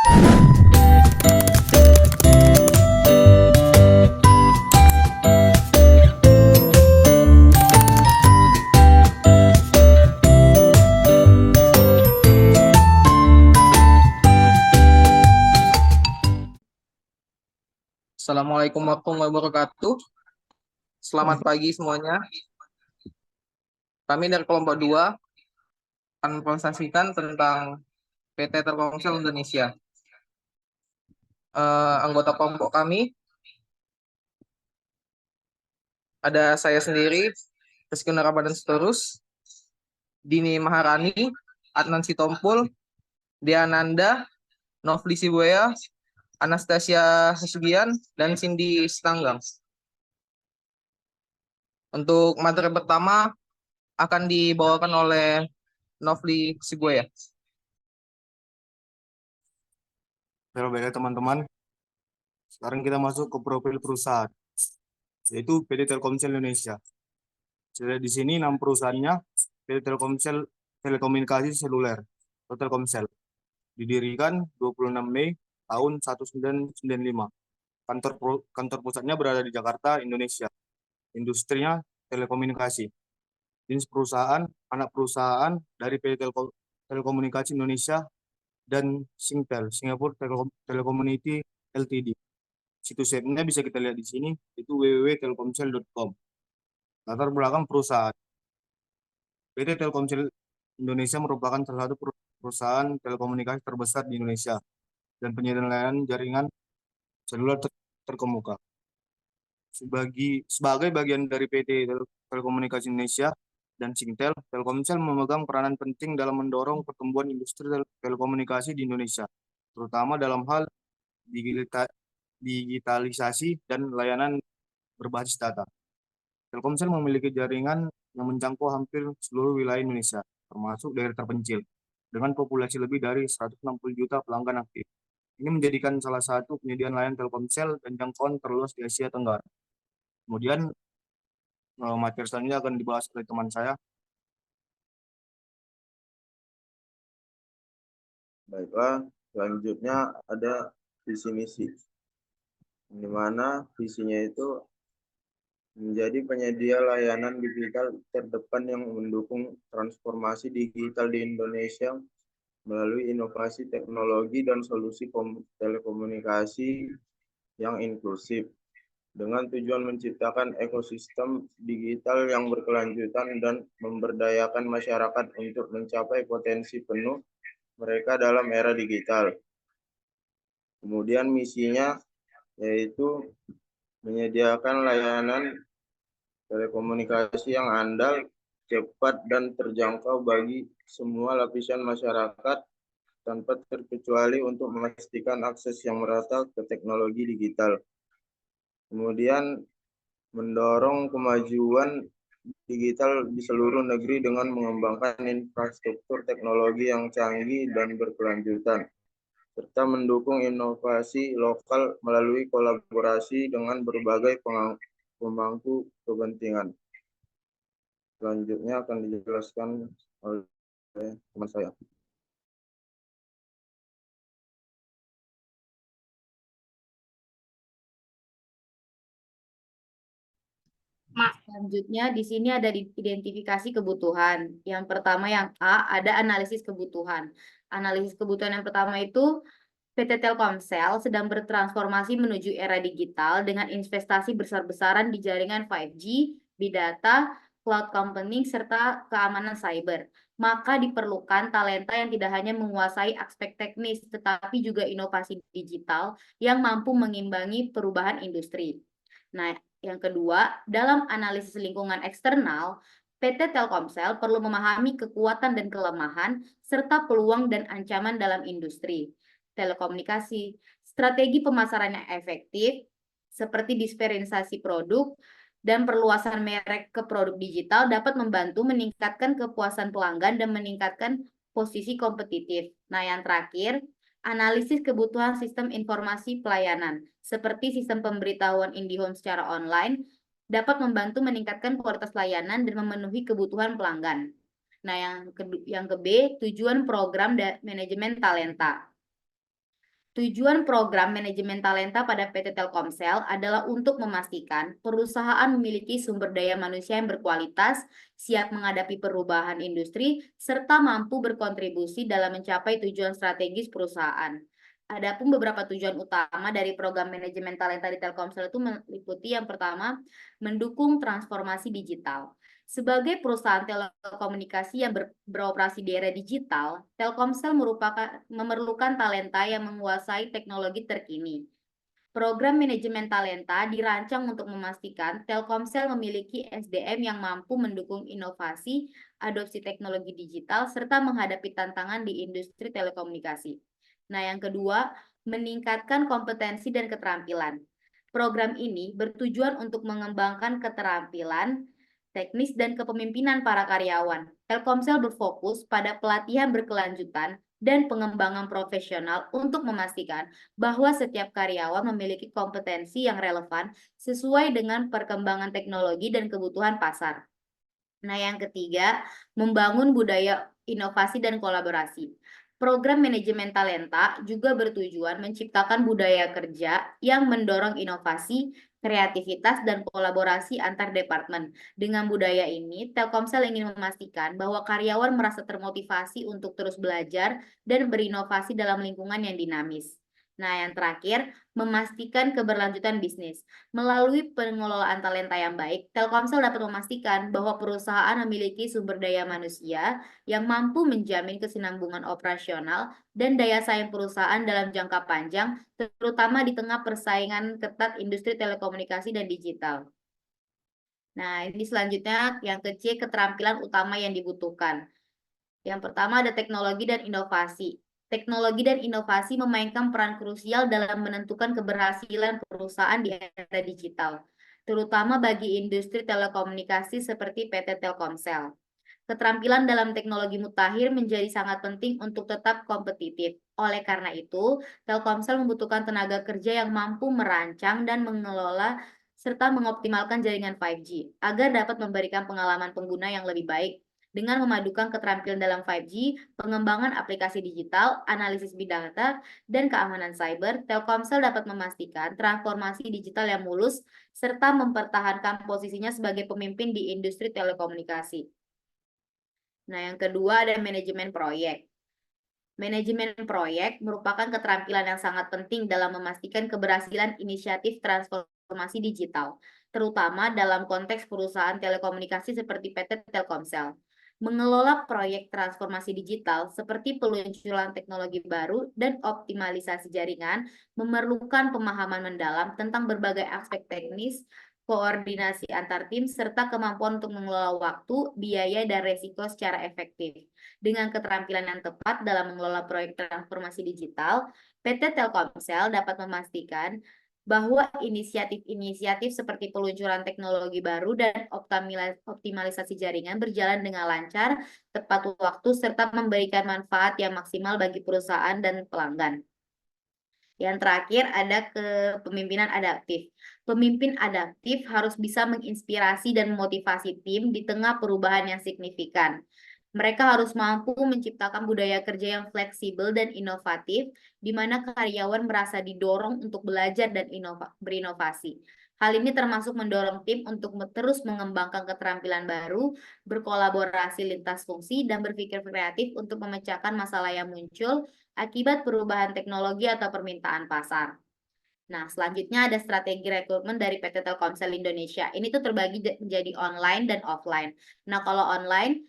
Assalamualaikum warahmatullahi wabarakatuh. Selamat pagi semuanya. Kami dari kelompok 2 akan mempresentasikan tentang PT Telkomsel Indonesia. Anggota kelompok kami ada saya sendiri, Rizky Narabadan Sitorus, Dini Maharani, Adnan Sitompul, Diananda, Novli Sibuya, Anastasia Hasugian, dan Cindy Stanggang. Untuk materi pertama akan dibawakan oleh Novli Sibuya. Halo, baiklah teman-teman. Sekarang kita masuk ke profil perusahaan, yaitu PT Telkomsel Indonesia. Saya di sini nama perusahaannya PT Telkomsel Telekomunikasi Seluler atau Telkomsel. Didirikan 26 Mei tahun 1995. Kantor pusatnya berada di Jakarta, Indonesia. Industrinya telekomunikasi. Jenis perusahaan, anak perusahaan dari PT Telekomunikasi Indonesia dan Singtel, Singapore Telecommunity Ltd. Situs webnya bisa kita lihat di sini, itu www.telkomsel.com. Latar belakang perusahaan. PT Telkomsel Indonesia merupakan salah satu perusahaan telekomunikasi terbesar di Indonesia dan penyedia layanan jaringan seluler terkemuka. Sebagai bagian dari PT Telekomunikasi Indonesia dan Singtel, Telkomsel memegang peranan penting dalam mendorong pertumbuhan industri telekomunikasi di Indonesia, terutama dalam hal digitalisasi dan layanan berbasis data. Telkomsel memiliki jaringan yang menjangkau hampir seluruh wilayah Indonesia, termasuk daerah terpencil, dengan populasi lebih dari 160 juta pelanggan aktif. Ini menjadikan salah satu penyediaan layanan Telkomsel dan jangkauan terluas di Asia Tenggara. Kemudian materi selanjutnya akan dibahas oleh teman saya. Baiklah, selanjutnya ada visi misi, di mana visinya itu menjadi penyedia layanan digital terdepan yang mendukung transformasi digital di Indonesia melalui inovasi teknologi dan solusi telekomunikasi yang inklusif, dengan tujuan menciptakan ekosistem digital yang berkelanjutan dan memberdayakan masyarakat untuk mencapai potensi penuh mereka dalam era digital. Kemudian misinya yaitu menyediakan layanan telekomunikasi yang andal, cepat, dan terjangkau bagi semua lapisan masyarakat tanpa terkecuali untuk memastikan akses yang merata ke teknologi digital. Kemudian mendorong kemajuan digital di seluruh negeri dengan mengembangkan infrastruktur teknologi yang canggih dan berkelanjutan, serta mendukung inovasi lokal melalui kolaborasi dengan berbagai pemangku kepentingan. Selanjutnya akan dijelaskan oleh teman saya. Selanjutnya di sini ada identifikasi kebutuhan. Yang pertama yang A, ada analisis kebutuhan. Analisis kebutuhan yang pertama itu PT Telkomsel sedang bertransformasi menuju era digital dengan investasi besar-besaran di jaringan 5G, Big Data, cloud computing, serta keamanan cyber. Maka diperlukan talenta yang tidak hanya menguasai aspek teknis, tetapi juga inovasi digital yang mampu mengimbangi perubahan industri. Nah, yang kedua, dalam analisis lingkungan eksternal, PT Telkomsel perlu memahami kekuatan dan kelemahan, serta peluang dan ancaman dalam industri telekomunikasi. Strategi pemasaran yang efektif, seperti diferensiasi produk dan perluasan merek ke produk digital dapat membantu meningkatkan kepuasan pelanggan dan meningkatkan posisi kompetitif. Nah, yang terakhir, analisis kebutuhan sistem informasi pelayanan, seperti sistem pemberitahuan IndiHome secara online, dapat membantu meningkatkan kualitas layanan dan memenuhi kebutuhan pelanggan. Nah, yang ke B, tujuan program dan manajemen talenta. Tujuan program manajemen talenta pada PT Telkomsel adalah untuk memastikan perusahaan memiliki sumber daya manusia yang berkualitas, siap menghadapi perubahan industri, serta mampu berkontribusi dalam mencapai tujuan strategis perusahaan. Adapun beberapa tujuan utama dari program manajemen talenta di Telkomsel itu meliputi yang pertama, mendukung transformasi digital. Sebagai perusahaan telekomunikasi yang beroperasi di era digital, Telkomsel memerlukan talenta yang menguasai teknologi terkini. Program manajemen talenta dirancang untuk memastikan Telkomsel memiliki SDM yang mampu mendukung inovasi, adopsi teknologi digital, serta menghadapi tantangan di industri telekomunikasi. Nah, yang kedua, meningkatkan kompetensi dan keterampilan. Program ini bertujuan untuk mengembangkan keterampilan teknis dan kepemimpinan para karyawan. Telkomsel berfokus pada pelatihan berkelanjutan dan pengembangan profesional untuk memastikan bahwa setiap karyawan memiliki kompetensi yang relevan sesuai dengan perkembangan teknologi dan kebutuhan pasar. Nah, yang ketiga, membangun budaya inovasi dan kolaborasi. Program manajemen talenta juga bertujuan menciptakan budaya kerja yang mendorong inovasi, kreativitas, dan kolaborasi antar departemen. Dengan budaya ini, Telkomsel ingin memastikan bahwa karyawan merasa termotivasi untuk terus belajar dan berinovasi dalam lingkungan yang dinamis. Nah, yang terakhir, memastikan keberlanjutan bisnis. Melalui pengelolaan talenta yang baik, Telkomsel dapat memastikan bahwa perusahaan memiliki sumber daya manusia yang mampu menjamin kesinambungan operasional dan daya saing perusahaan dalam jangka panjang, terutama di tengah persaingan ketat industri telekomunikasi dan digital. Nah, ini selanjutnya yang kecil, keterampilan utama yang dibutuhkan. Yang pertama ada teknologi dan inovasi. Teknologi dan inovasi memainkan peran krusial dalam menentukan keberhasilan perusahaan di era digital, terutama bagi industri telekomunikasi seperti PT Telkomsel. Keterampilan dalam teknologi mutakhir menjadi sangat penting untuk tetap kompetitif. Oleh karena itu, Telkomsel membutuhkan tenaga kerja yang mampu merancang dan mengelola serta mengoptimalkan jaringan 5G agar dapat memberikan pengalaman pengguna yang lebih baik. Dengan memadukan keterampilan dalam 5G, pengembangan aplikasi digital, analisis big data, dan keamanan cyber, Telkomsel dapat memastikan transformasi digital yang mulus serta mempertahankan posisinya sebagai pemimpin di industri telekomunikasi. Nah, yang kedua ada manajemen proyek. Manajemen proyek merupakan keterampilan yang sangat penting dalam memastikan keberhasilan inisiatif transformasi digital, terutama dalam konteks perusahaan telekomunikasi seperti PT Telkomsel. Mengelola proyek transformasi digital seperti peluncuran teknologi baru dan optimalisasi jaringan memerlukan pemahaman mendalam tentang berbagai aspek teknis, koordinasi antar tim, serta kemampuan untuk mengelola waktu, biaya, dan resiko secara efektif. Dengan keterampilan yang tepat dalam mengelola proyek transformasi digital, PT Telkomsel dapat memastikan bahwa inisiatif-inisiatif seperti peluncuran teknologi baru dan optimalisasi jaringan berjalan dengan lancar, tepat waktu, serta memberikan manfaat yang maksimal bagi perusahaan dan pelanggan. Yang terakhir ada kepemimpinan adaptif. Pemimpin adaptif harus bisa menginspirasi dan memotivasi tim di tengah perubahan yang signifikan. Mereka harus mampu menciptakan budaya kerja yang fleksibel dan inovatif, di mana karyawan merasa didorong untuk belajar dan berinovasi. Hal ini termasuk mendorong tim untuk terus mengembangkan keterampilan baru, berkolaborasi lintas fungsi, dan berpikir kreatif untuk memecahkan masalah yang muncul akibat perubahan teknologi atau permintaan pasar. Nah, selanjutnya ada strategi rekrutmen dari PT Telkomsel Indonesia. Ini tuh terbagi menjadi online dan offline. Nah, kalau online,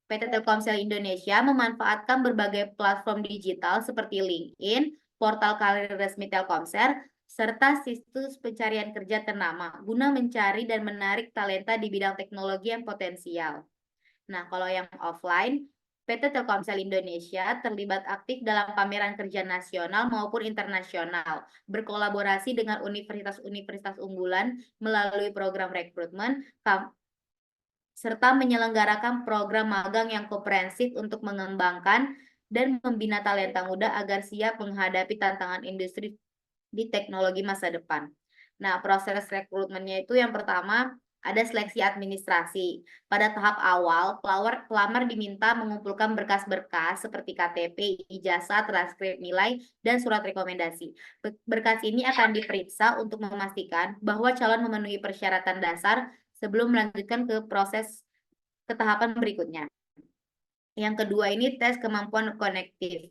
PT Telkomsel Indonesia memanfaatkan berbagai platform digital seperti LinkedIn, portal karir resmi Telkomsel, serta situs pencarian kerja ternama guna mencari dan menarik talenta di bidang teknologi yang potensial. Nah, kalau yang offline, PT Telkomsel Indonesia terlibat aktif dalam pameran kerja nasional maupun internasional, berkolaborasi dengan universitas-universitas unggulan melalui program rekrutmen, serta menyelenggarakan program magang yang komprehensif untuk mengembangkan dan membina talenta muda agar siap menghadapi tantangan industri di teknologi masa depan. Nah, proses rekrutmennya itu yang pertama Ada seleksi administrasi. Pada tahap awal, pelamar diminta mengumpulkan berkas-berkas seperti KTP, ijazah, transkrip nilai, dan surat rekomendasi. Berkas ini akan diperiksa untuk memastikan bahwa calon memenuhi persyaratan dasar sebelum melanjutkan ke tahapan berikutnya. Yang kedua ini tes kemampuan konektif.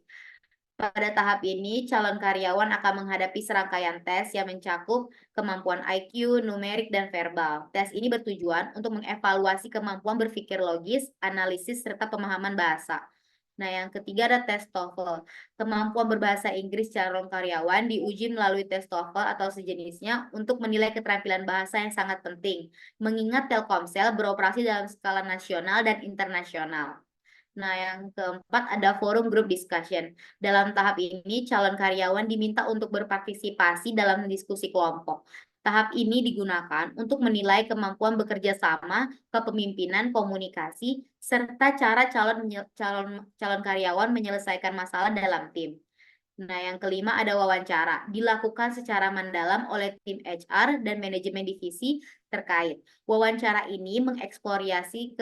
Pada tahap ini, calon karyawan akan menghadapi serangkaian tes yang mencakup kemampuan IQ, numerik, dan verbal. Tes ini bertujuan untuk mengevaluasi kemampuan berpikir logis, analisis, serta pemahaman bahasa. Nah, yang ketiga ada tes TOEFL. Kemampuan berbahasa Inggris calon karyawan diuji melalui tes TOEFL atau sejenisnya untuk menilai keterampilan bahasa yang sangat penting, mengingat Telkomsel beroperasi dalam skala nasional dan internasional. Nah, yang keempat ada forum group discussion. Dalam tahap ini, calon karyawan diminta untuk berpartisipasi dalam diskusi kelompok. Tahap ini digunakan untuk menilai kemampuan bekerja sama, kepemimpinan, komunikasi, serta cara calon karyawan menyelesaikan masalah dalam tim. Nah, yang kelima ada wawancara. Dilakukan secara mendalam oleh tim HR dan manajemen divisi terkait. Wawancara ini mengeksplorasi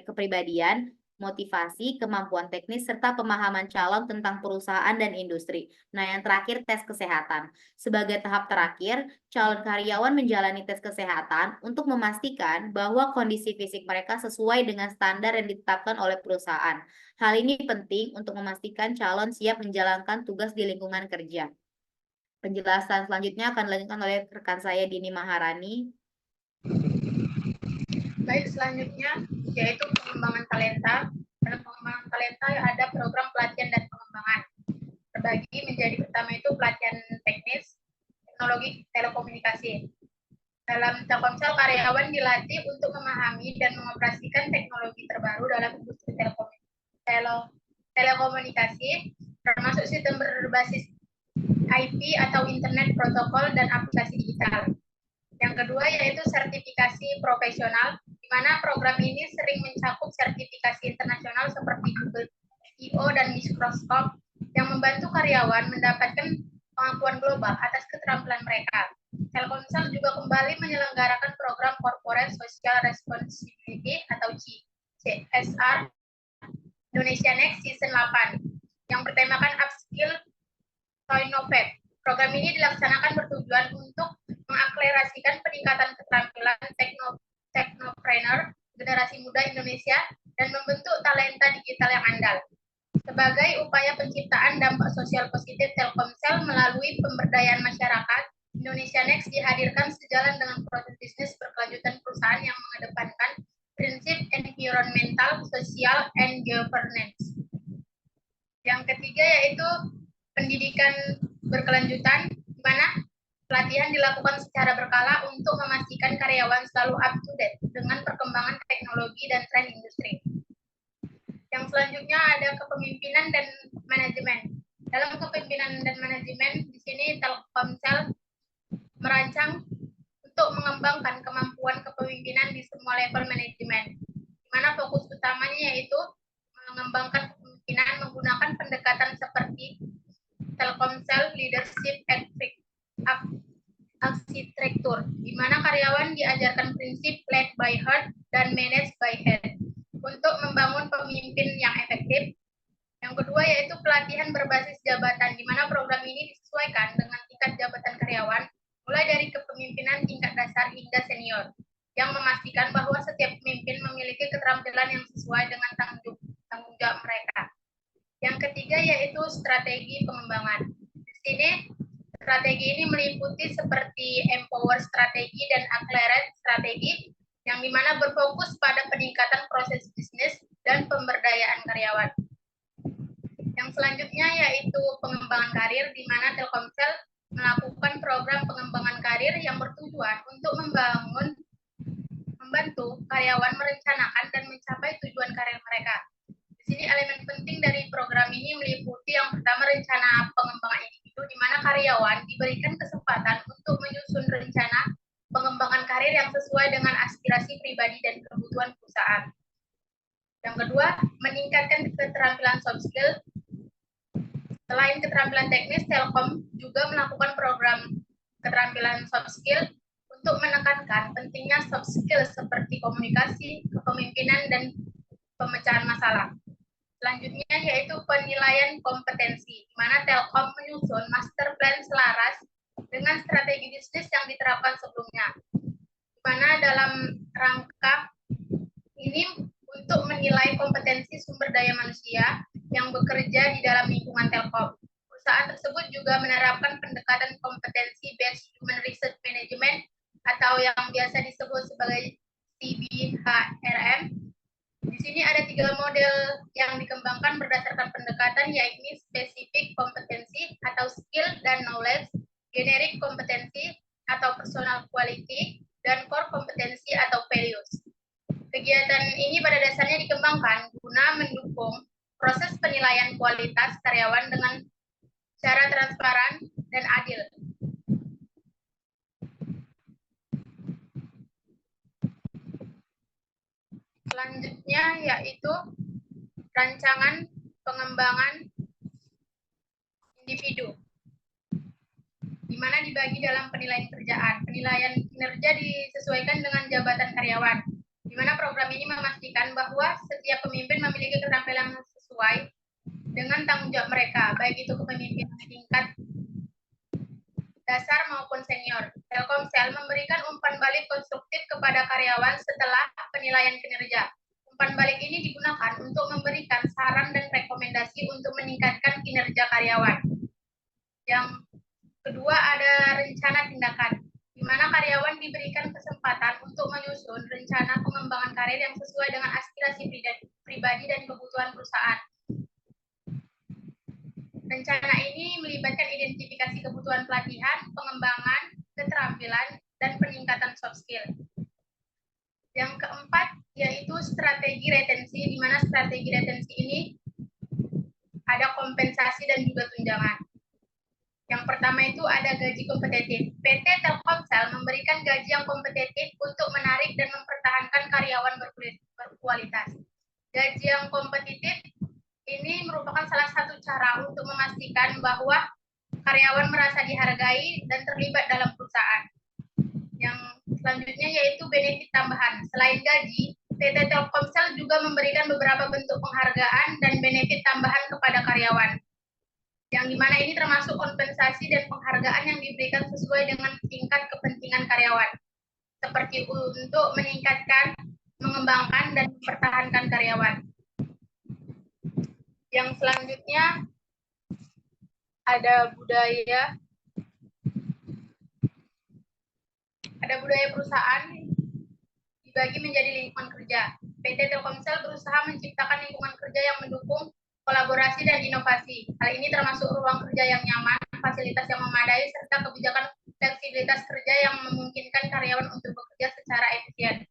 kepribadian, motivasi, kemampuan teknis, serta pemahaman calon tentang perusahaan dan industri. Nah, yang terakhir tes kesehatan. Sebagai tahap terakhir, calon karyawan menjalani tes kesehatan untuk memastikan bahwa kondisi fisik mereka sesuai dengan standar yang ditetapkan oleh perusahaan. Hal ini penting untuk memastikan calon siap menjalankan tugas di lingkungan kerja. Penjelasan selanjutnya akan dilanjutkan oleh rekan saya Dini Maharani. Baik, selanjutnya yaitu pengembangan talenta. Dalam pengembangan talenta ada program pelatihan dan pengembangan. Terbagi menjadi pertama itu pelatihan teknis, teknologi telekomunikasi. Dalam Telkomsel, karyawan dilatih untuk memahami dan mengoperasikan teknologi terbaru dalam industri telekomunikasi, termasuk sistem berbasis IP atau Internet Protokol dan aplikasi digital. Yang kedua yaitu sertifikasi profesional, di mana program ini sering mencakup sertifikasi internasional seperti Google I/O dan Microsoft yang membantu karyawan mendapatkan pengakuan global atas keterampilan mereka. Telkomsel juga kembali menyelenggarakan program Corporate Social Responsibility atau CSR Indonesia Next Season 8 yang bertemakan Upskill to Innovate. Program ini dilaksanakan bertujuan untuk mengakselerasikan peningkatan keterampilan teknopreneur generasi muda Indonesia dan membentuk talenta digital yang andal. Sebagai upaya penciptaan dampak sosial positif Telkomsel melalui pemberdayaan masyarakat, Indonesia Next dihadirkan sejalan dengan proses bisnis berkelanjutan perusahaan yang mengedepankan prinsip environmental, social, and governance. Yang ketiga yaitu pendidikan berkelanjutan, di mana pelatihan dilakukan secara berkala untuk memastikan karyawan selalu up to date dengan perkembangan teknologi dan tren industri. Yang selanjutnya ada kepemimpinan dan manajemen. Dalam kepemimpinan dan manajemen, di sini Telkomsel merancang untuk mengembangkan kemampuan kepemimpinan di semua level manajemen, di mana fokus utamanya yaitu mengembangkan kepemimpinan menggunakan pendekatan seperti Telkomsel Leadership Architecture, di mana karyawan diajarkan prinsip led by heart dan manage by head untuk membangun pemimpin yang efektif. Yang kedua yaitu pelatihan berbasis jabatan, di mana program ini disesuaikan dengan tingkat jabatan karyawan, mulai dari kepemimpinan tingkat dasar hingga senior, yang memastikan bahwa setiap pemimpin memiliki keterampilan yang sesuai dengan tanggung jawab mereka. Yang ketiga yaitu strategi pengembangan. Di sini strategi ini meliputi seperti empower strategi dan accelerate strategi, yang dimana berfokus pada peningkatan proses bisnis dan pemberdayaan karyawan. Yang selanjutnya yaitu pengembangan karir, di mana Telkomsel melakukan program pengembangan karir yang bertujuan untuk membantu karyawan merencanakan dan mencapai tujuan karir mereka. Di sini elemen penting dari program ini meliputi yang pertama rencana pengembangan individu, di mana karyawan diberikan kesempatan untuk menyusun rencana pengembangan karir yang sesuai dengan aspirasi pribadi dan kebutuhan perusahaan. Yang kedua, meningkatkan keterampilan soft skill. Selain keterampilan teknis, Telkom juga melakukan program keterampilan soft skill untuk menekankan pentingnya soft skill seperti komunikasi, kepemimpinan, dan pemecahan masalah. Selanjutnya yaitu penilaian kompetensi, di mana Telkom menyusun master plan selaras dengan strategi bisnis yang diterapkan sebelumnya. Di mana dalam rangka ini untuk menilai kompetensi sumber daya manusia yang bekerja di dalam lingkungan Telkom. Perusahaan tersebut juga menerapkan pendekatan kompetensi based human resource management atau yang biasa disebut sebagai CBHRM. Di sini ada 3 model yang dikembangkan berdasarkan pendekatan, yaitu spesifik kompetensi atau skill dan knowledge, generic kompetensi atau personal quality, dan core kompetensi atau values. Kegiatan ini pada dasarnya dikembangkan guna mendukung proses penilaian kualitas karyawan dengan cara transparan dan adil. Selanjutnya yaitu rancangan pengembangan individu, di mana dibagi dalam penilaian kerjaan. Penilaian kinerja disesuaikan dengan jabatan karyawan, di mana program ini memastikan bahwa setiap pemimpin memiliki keterampilan sesuai dengan tanggung jawab mereka, baik itu kepemimpinan tingkat dasar maupun senior. Telkomsel memberikan umpan balik konstruktif kepada karyawan setelah penilaian kinerja. Umpan balik ini digunakan untuk memberikan saran dan rekomendasi untuk meningkatkan kinerja karyawan. Yang kedua ada rencana tindakan, di mana karyawan diberikan kesempatan untuk menyusun rencana pengembangan karir yang sesuai dengan aspirasi pribadi dan kebutuhan perusahaan. Rencana ini melibatkan identifikasi kebutuhan pelatihan, pengembangan, keterampilan, dan peningkatan soft skill. Yang keempat yaitu strategi retensi, di mana strategi retensi ini ada kompensasi dan juga tunjangan. Yang pertama itu ada gaji kompetitif. PT Telkomsel memberikan gaji yang kompetitif untuk menarik dan mempertahankan karyawan berkualitas. Gaji yang kompetitif ini merupakan salah satu cara untuk memastikan bahwa karyawan merasa dihargai dan terlibat dalam perusahaan. Yang selanjutnya yaitu benefit tambahan. Selain gaji, PT Telkomsel juga memberikan beberapa bentuk penghargaan dan benefit tambahan kepada karyawan, yang dimana ini termasuk kompensasi dan penghargaan yang diberikan sesuai dengan tingkat kepentingan karyawan, seperti untuk meningkatkan, mengembangkan, dan mempertahankan karyawan. Yang selanjutnya ada budaya perusahaan dibagi menjadi lingkungan kerja. PT Telkomsel berusaha menciptakan lingkungan kerja yang mendukung kolaborasi dan inovasi. Hal ini termasuk ruang kerja yang nyaman, fasilitas yang memadai, serta kebijakan fleksibilitas kerja yang memungkinkan karyawan untuk bekerja secara efisien.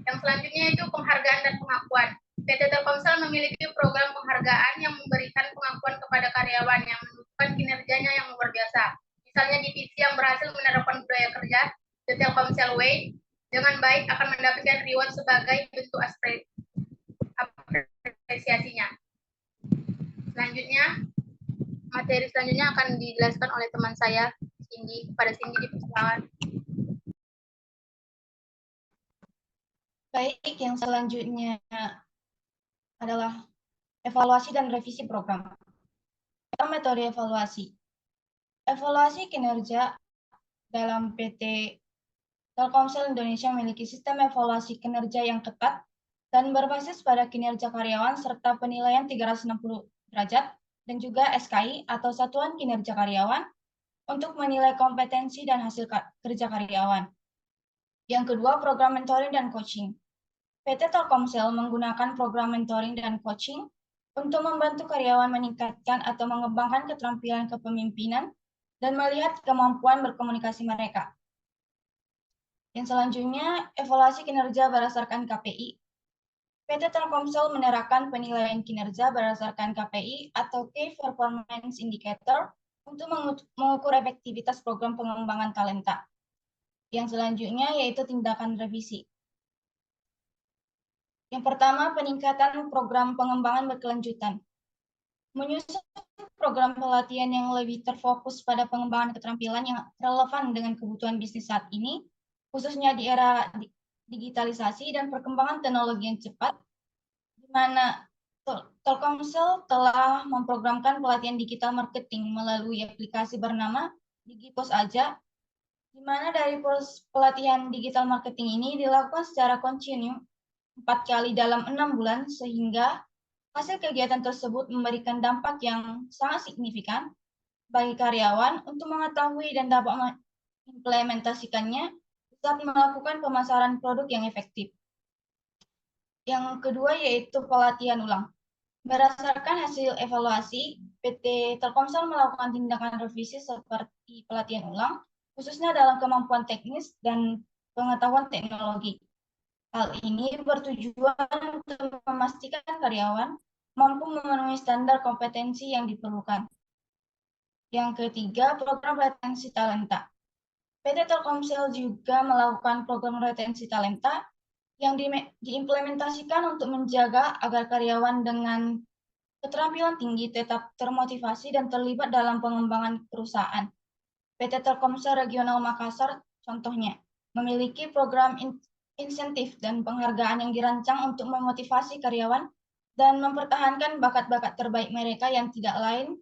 Yang selanjutnya itu penghargaan dan pengakuan. PT Telkomsel memiliki program penghargaan yang memberikan pengakuan kepada karyawan yang menunjukkan kinerjanya yang luar biasa. Misalnya divisi yang berhasil menerapkan budaya kerja The Telkomsel Way dengan baik akan mendapatkan reward sebagai bentuk apresiasinya. Selanjutnya, materi selanjutnya akan dijelaskan oleh teman saya, Cindy. Kepada Cindy dipersilakan. Baik, yang selanjutnya adalah evaluasi dan revisi program. Metode evaluasi. Evaluasi kinerja dalam PT Telkomsel Indonesia memiliki sistem evaluasi kinerja yang ketat dan berbasis pada kinerja karyawan serta penilaian 360 derajat dan juga SKI atau Satuan Kinerja Karyawan untuk menilai kompetensi dan hasil kerja karyawan. Yang kedua, program mentoring dan coaching. PT Telkomsel menggunakan program mentoring dan coaching untuk membantu karyawan meningkatkan atau mengembangkan keterampilan kepemimpinan dan melihat kemampuan berkomunikasi mereka. Yang selanjutnya, evaluasi kinerja berdasarkan KPI. PT Telkomsel menerapkan penilaian kinerja berdasarkan KPI atau Key Performance Indicator untuk mengukur efektivitas program pengembangan talenta. Yang selanjutnya yaitu tindakan revisi. Yang pertama, peningkatan program pengembangan berkelanjutan. Menyusun program pelatihan yang lebih terfokus pada pengembangan keterampilan yang relevan dengan kebutuhan bisnis saat ini, khususnya di era digitalisasi dan perkembangan teknologi yang cepat, di mana Telkomsel telah memprogramkan pelatihan digital marketing melalui aplikasi bernama DigiPos Aja, di mana dari pelatihan digital marketing ini dilakukan secara kontinu 4 kali dalam 6 bulan, sehingga hasil kegiatan tersebut memberikan dampak yang sangat signifikan bagi karyawan untuk mengetahui dan dapat mengimplementasikannya saat melakukan pemasaran produk yang efektif. Yang kedua yaitu pelatihan ulang. Berdasarkan hasil evaluasi, PT Telkomsel melakukan tindakan revisi seperti pelatihan ulang, khususnya dalam kemampuan teknis dan pengetahuan teknologi. Hal ini bertujuan untuk memastikan karyawan mampu memenuhi standar kompetensi yang diperlukan. Yang ketiga, program retensi talenta. PT Telkomsel juga melakukan program retensi talenta yang diimplementasikan untuk menjaga agar karyawan dengan keterampilan tinggi tetap termotivasi dan terlibat dalam pengembangan perusahaan. PT Telkomsel Regional Makassar, contohnya, memiliki program insentif dan penghargaan yang dirancang untuk memotivasi karyawan dan mempertahankan bakat-bakat terbaik mereka yang tidak lain.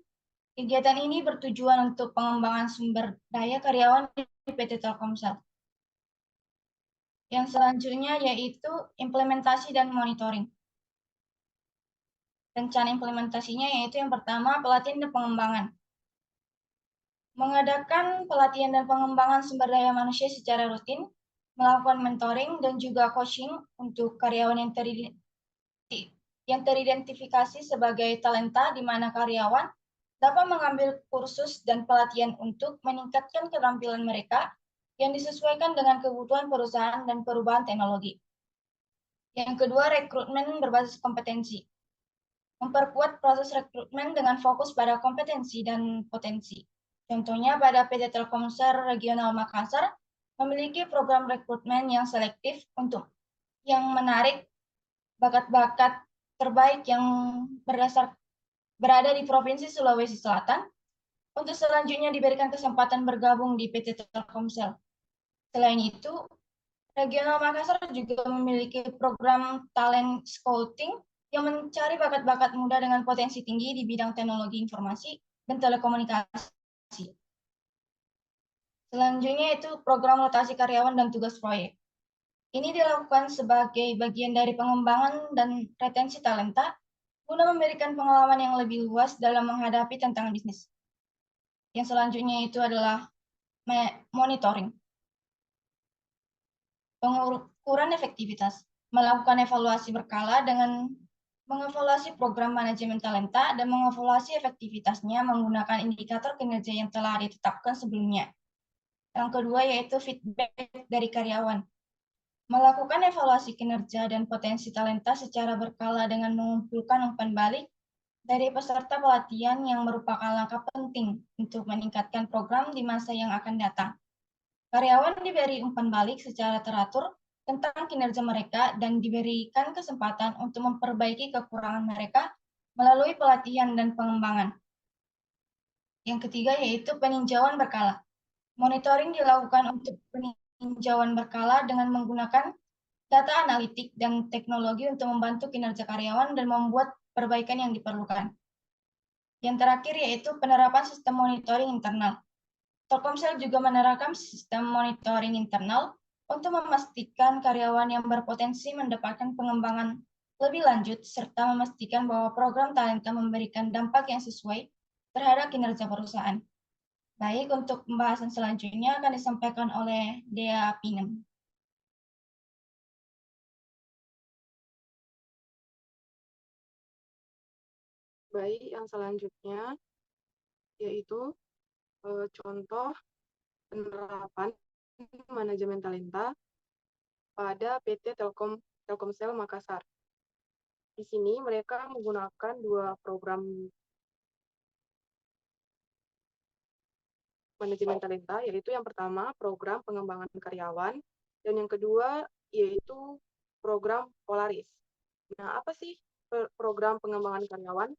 Kegiatan ini bertujuan untuk pengembangan sumber daya karyawan di PT Telkomsel. Yang selanjutnya yaitu implementasi dan monitoring. Rencana implementasinya yaitu yang pertama, pelatihan dan pengembangan. Mengadakan pelatihan dan pengembangan sumber daya manusia secara rutin, melakukan mentoring dan juga coaching untuk karyawan yang teridentifikasi sebagai talenta, di mana karyawan dapat mengambil kursus dan pelatihan untuk meningkatkan keterampilan mereka yang disesuaikan dengan kebutuhan perusahaan dan perubahan teknologi. Yang kedua, rekrutmen berbasis kompetensi. Memperkuat proses rekrutmen dengan fokus pada kompetensi dan potensi. Contohnya pada PT Telkomsel Regional Makassar memiliki program rekrutmen yang selektif untuk yang menarik bakat-bakat terbaik yang berada di Provinsi Sulawesi Selatan untuk selanjutnya diberikan kesempatan bergabung di PT Telkomsel. Selain itu, Regional Makassar juga memiliki program talent scouting yang mencari bakat-bakat muda dengan potensi tinggi di bidang teknologi informasi dan telekomunikasi. Selanjutnya itu program rotasi karyawan dan tugas proyek. Ini dilakukan sebagai bagian dari pengembangan dan retensi talenta guna memberikan pengalaman yang lebih luas dalam menghadapi tantangan bisnis. Yang selanjutnya itu adalah monitoring. Pengukuran efektivitas, melakukan evaluasi berkala dengan mengevaluasi program manajemen talenta dan mengevaluasi efektivitasnya menggunakan indikator kinerja yang telah ditetapkan sebelumnya. Yang kedua yaitu feedback dari karyawan. Melakukan evaluasi kinerja dan potensi talenta secara berkala dengan mengumpulkan umpan balik dari peserta pelatihan yang merupakan langkah penting untuk meningkatkan program di masa yang akan datang. Karyawan diberi umpan balik secara teratur tentang kinerja mereka dan diberikan kesempatan untuk memperbaiki kekurangan mereka melalui pelatihan dan pengembangan. Yang ketiga yaitu peninjauan berkala. Monitoring dilakukan untuk peninjauan berkala dengan menggunakan data analitik dan teknologi untuk membantu kinerja karyawan dan membuat perbaikan yang diperlukan. Yang terakhir yaitu penerapan sistem monitoring internal. Telkomsel juga menerapkan sistem monitoring internal untuk memastikan karyawan yang berpotensi mendapatkan pengembangan lebih lanjut, serta memastikan bahwa program talenta memberikan dampak yang sesuai terhadap kinerja perusahaan. Baik, untuk pembahasan selanjutnya akan disampaikan oleh Dea Pinem. Baik, yang selanjutnya yaitu contoh penerapan manajemen talenta pada PT Telkomsel Makassar. Di sini mereka menggunakan dua program manajemen talenta, yaitu yang pertama program pengembangan karyawan dan yang kedua yaitu program Polaris. Nah, apa sih program pengembangan karyawan?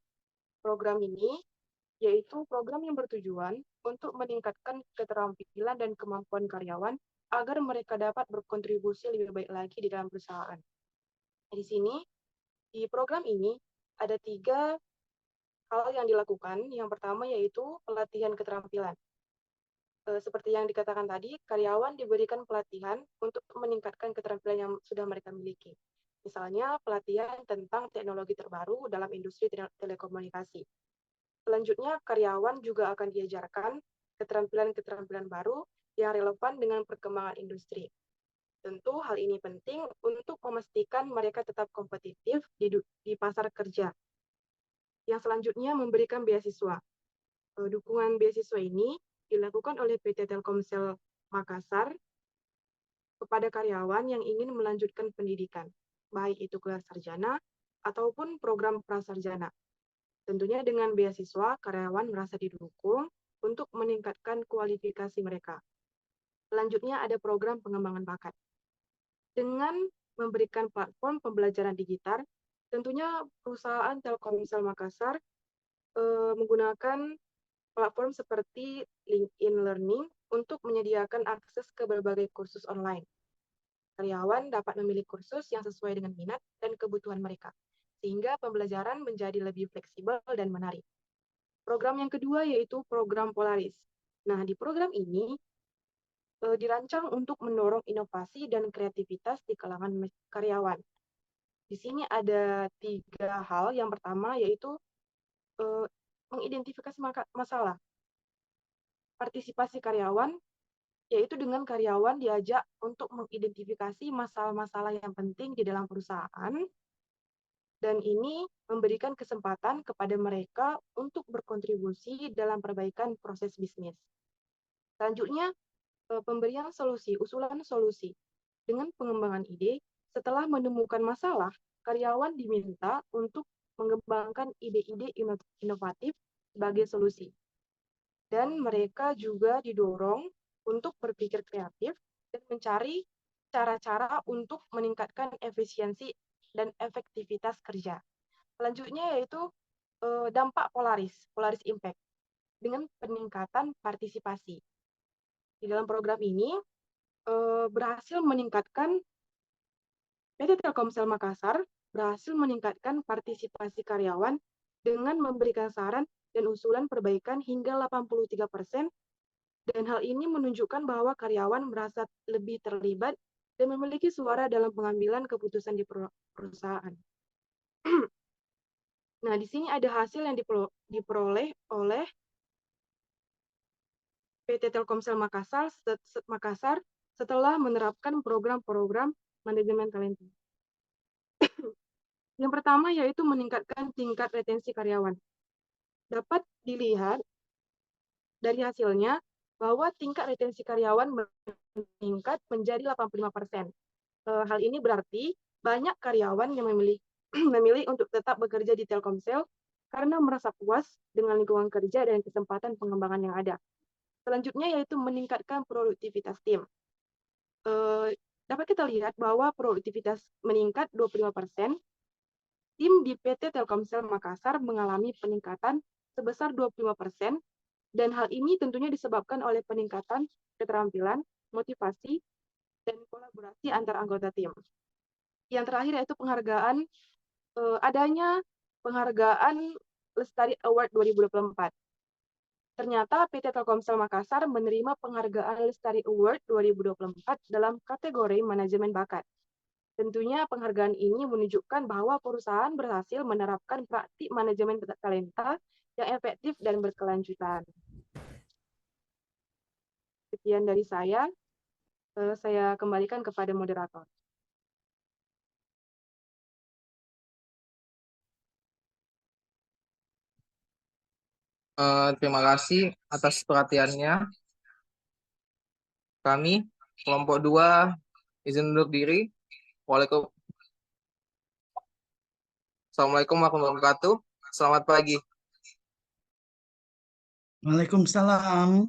Program ini yaitu program yang bertujuan untuk meningkatkan keterampilan dan kemampuan karyawan agar mereka dapat berkontribusi lebih baik lagi di dalam perusahaan. Di sini, di program ini ada 3 hal yang dilakukan. Yang pertama yaitu pelatihan keterampilan. Seperti yang dikatakan tadi, karyawan diberikan pelatihan untuk meningkatkan keterampilan yang sudah mereka miliki. Misalnya, pelatihan tentang teknologi terbaru dalam industri telekomunikasi. Selanjutnya, karyawan juga akan diajarkan keterampilan-keterampilan baru yang relevan dengan perkembangan industri. Tentu hal ini penting untuk memastikan mereka tetap kompetitif di pasar kerja. Yang selanjutnya, memberikan beasiswa. Dukungan beasiswa ini dilakukan oleh PT Telkomsel Makassar kepada karyawan yang ingin melanjutkan pendidikan, baik itu gelar sarjana ataupun program prasarjana. Tentunya dengan beasiswa, karyawan merasa didukung untuk meningkatkan kualifikasi mereka. Selanjutnya ada program pengembangan bakat. Dengan memberikan platform pembelajaran digital, tentunya perusahaan Telkomsel Makassar menggunakan platform seperti LinkedIn Learning untuk menyediakan akses ke berbagai kursus online. Karyawan dapat memilih kursus yang sesuai dengan minat dan kebutuhan mereka, sehingga pembelajaran menjadi lebih fleksibel dan menarik. Program yang kedua yaitu program Polaris. Nah, di program ini dirancang untuk mendorong inovasi dan kreativitas di kalangan karyawan. Di sini ada 3 hal. Yang pertama yaitu mengidentifikasi masalah. Partisipasi karyawan, yaitu dengan karyawan diajak untuk mengidentifikasi masalah-masalah yang penting di dalam perusahaan, dan ini memberikan kesempatan kepada mereka untuk berkontribusi dalam perbaikan proses bisnis. Selanjutnya, pemberian solusi, usulan solusi. Dengan pengembangan ide, setelah menemukan masalah, karyawan diminta untuk mengembangkan ide-ide inovatif sebagai solusi. Dan mereka juga didorong untuk berpikir kreatif dan mencari cara-cara untuk meningkatkan efisiensi dan efektivitas kerja. Selanjutnya yaitu dampak Polaris Impact, dengan peningkatan partisipasi. Di dalam program ini berhasil meningkatkan PT Telkomsel Makassar berhasil meningkatkan partisipasi karyawan dengan memberikan saran dan usulan perbaikan hingga 83%, dan hal ini menunjukkan bahwa karyawan merasa lebih terlibat dan memiliki suara dalam pengambilan keputusan di perusahaan. Nah, di sini ada hasil yang diperoleh oleh PT Telkomsel Makassar setelah menerapkan program-program manajemen talenta. Yang pertama yaitu meningkatkan tingkat retensi karyawan. Dapat dilihat dari hasilnya bahwa tingkat retensi karyawan meningkat menjadi 85%. Hal ini berarti banyak karyawan yang memilih untuk tetap bekerja di Telkomsel karena merasa puas dengan lingkungan kerja dan kesempatan pengembangan yang ada. Selanjutnya yaitu meningkatkan produktivitas tim. Dapat kita lihat bahwa produktivitas meningkat 25%. Tim di PT Telkomsel Makassar mengalami peningkatan sebesar 25%, dan hal ini tentunya disebabkan oleh peningkatan keterampilan, motivasi, dan kolaborasi antar anggota tim. Yang terakhir yaitu penghargaan, adanya penghargaan Lestari Award 2024. Ternyata PT Telkomsel Makassar menerima penghargaan Lestari Award 2024 dalam kategori manajemen bakat. Tentunya penghargaan ini menunjukkan bahwa perusahaan berhasil menerapkan praktik manajemen talenta yang efektif dan berkelanjutan. Sekian dari saya kembalikan kepada moderator. Terima kasih atas perhatiannya. Kami, kelompok 2, izin undur diri. Assalamualaikum warahmatullahi wabarakatuh. Selamat pagi. Waalaikumsalam.